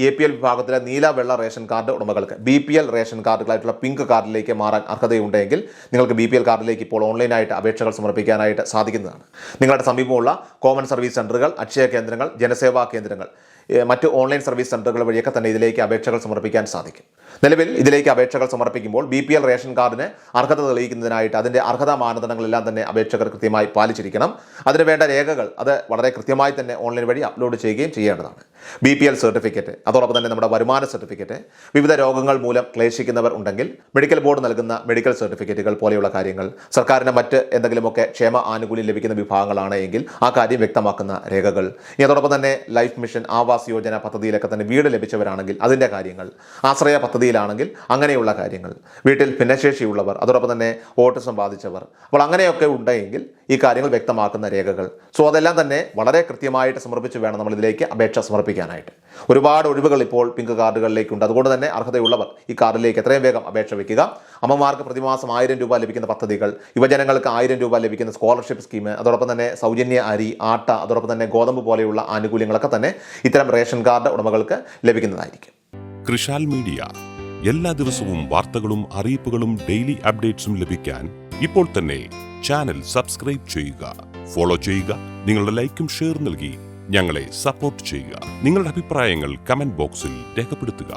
APL വിഭാഗത്തിലെ നീല വെള്ള റേഷൻ കാർഡ് ഉടമകൾക്ക് BPL റേഷൻ കാർഡുകളായിട്ടുള്ള പിങ്ക് കാർഡിലേക്ക് മാറാൻ അർഹതയുണ്ടെങ്കിൽ നിങ്ങൾക്ക് BPL കാർഡിലേക്ക് ഇപ്പോൾ ഓൺലൈനായിട്ട് അപേക്ഷകൾ സമർപ്പിക്കാനായിട്ട് സാധിക്കുന്നതാണ്. നിങ്ങളുടെ സമീപമുള്ള കോമൺ സർവീസ് സെൻ്ററുകൾ, അക്ഷയ കേന്ദ്രങ്ങൾ, ജനസേവാ കേന്ദ്രങ്ങൾ, മറ്റ് ഓൺലൈൻ സർവീസ് സെൻ്ററുകൾ വഴിയൊക്കെ തന്നെ ഇതിലേക്ക് അപേക്ഷകൾ സമർപ്പിക്കാൻ സാധിക്കും. നിലവിൽ ഇതിലേക്ക് അപേക്ഷകൾ സമർപ്പിക്കുമ്പോൾ BPL റേഷൻ കാർഡിന് അർഹത തെളിയിക്കുന്നതിനായിട്ട് അതിൻ്റെ അർഹതാ മാനദണ്ഡങ്ങളെല്ലാം തന്നെ അപേക്ഷകർ കൃത്യമായി പാലിച്ചിരിക്കണം. അതിന് വേണ്ട രേഖകൾ അത് വളരെ കൃത്യമായി തന്നെ ഓൺലൈൻ വഴി അപ്ലോഡ് ചെയ്യുകയും ചെയ്യേണ്ടതാണ്. BPL സർട്ടിഫിക്കറ്റ്, അതോടൊപ്പം തന്നെ നമ്മുടെ വരുമാന സർട്ടിഫിക്കറ്റ്, വിവിധ രോഗങ്ങൾ മൂലം ക്ലേശിക്കുന്നവർ ഉണ്ടെങ്കിൽ മെഡിക്കൽ ബോർഡ് നൽകുന്ന മെഡിക്കൽ സർട്ടിഫിക്കറ്റുകൾ പോലെയുള്ള കാര്യങ്ങൾ, സർക്കാരിന് മറ്റ് എന്തെങ്കിലുമൊക്കെ ക്ഷേമ ആനുകൂല്യം ലഭിക്കുന്ന വിഭാഗങ്ങളാണ് എങ്കിൽ ആ കാര്യം വ്യക്തമാക്കുന്ന രേഖകൾ, അതോടൊപ്പം തന്നെ ലൈഫ് മിഷൻ, ആവാസ് യോജന പദ്ധതിയിലൊക്കെ തന്നെ വീട് ലഭിച്ചവരാണെങ്കിൽ അതിൻ്റെ കാര്യങ്ങൾ, ആശ്രയ പദ്ധതിയിലാണെങ്കിൽ അങ്ങനെയുള്ള കാര്യങ്ങൾ, വീട്ടിൽ ഭിന്നശേഷിയുള്ളവർ, അതോടൊപ്പം തന്നെ ഓട്ടിസം ബാധിച്ചവർ, അപ്പോൾ അങ്ങനെയൊക്കെ ഉണ്ടെങ്കിൽ ഈ കാര്യങ്ങൾ വ്യക്തമാക്കുന്ന രേഖകൾ. സോ അതെല്ലാം തന്നെ വളരെ കൃത്യമായിട്ട് സമർപ്പിച്ച് വേണം നമ്മൾ ഇതിലേക്ക് അപേക്ഷ സമർപ്പിക്കാനായിട്ട്. ഒരുപാട് ഒഴിവുകൾ ഇപ്പോൾ പിങ്ക് കാർഡുകളിലേക്കുണ്ട്. അതുകൊണ്ട് തന്നെ അർഹതയുള്ളവർ ഈ കാർഡിലേക്ക് എത്രയും വേഗം അപേക്ഷ വയ്ക്കുക. അമ്മമാർക്ക് പ്രതിമാസം 1000 രൂപ ലഭിക്കുന്ന പദ്ധതികൾ, യുവജനങ്ങൾക്ക് 1000 രൂപ ലഭിക്കുന്ന സ്കോളർഷിപ്പ് സ്കീം, അതോടൊപ്പം തന്നെ സൗജന്യ അരി, ആട്ട, അതോടൊപ്പം തന്നെ ഗോതമ്പ് പോലെയുള്ള ആനുകൂല്യങ്ങളൊക്കെ തന്നെ ഇത്തരം റേഷൻ കാർഡ് ഉടമകൾക്ക് ലഭിക്കുന്നതായിരിക്കും. കൃഷാൽ മീഡിയ എല്ലാ ദിവസവും വാർത്തകളും അറിയിപ്പുകളും ഡെയിലി അപ്ഡേറ്റ്സും ലഭിക്കാൻ ഇപ്പോൾ തന്നെ ചാനൽ സബ്സ്ക്രൈബ് ചെയ്യുക, ഫോളോ ചെയ്യുക. നിങ്ങളുടെ ലൈക്കും ഷെയർ നൽകി ഞങ്ങളെ സപ്പോർട്ട് ചെയ്യുക. നിങ്ങളുടെ അഭിപ്രായങ്ങൾ കമന്റ് ബോക്സിൽ രേഖപ്പെടുത്തുക.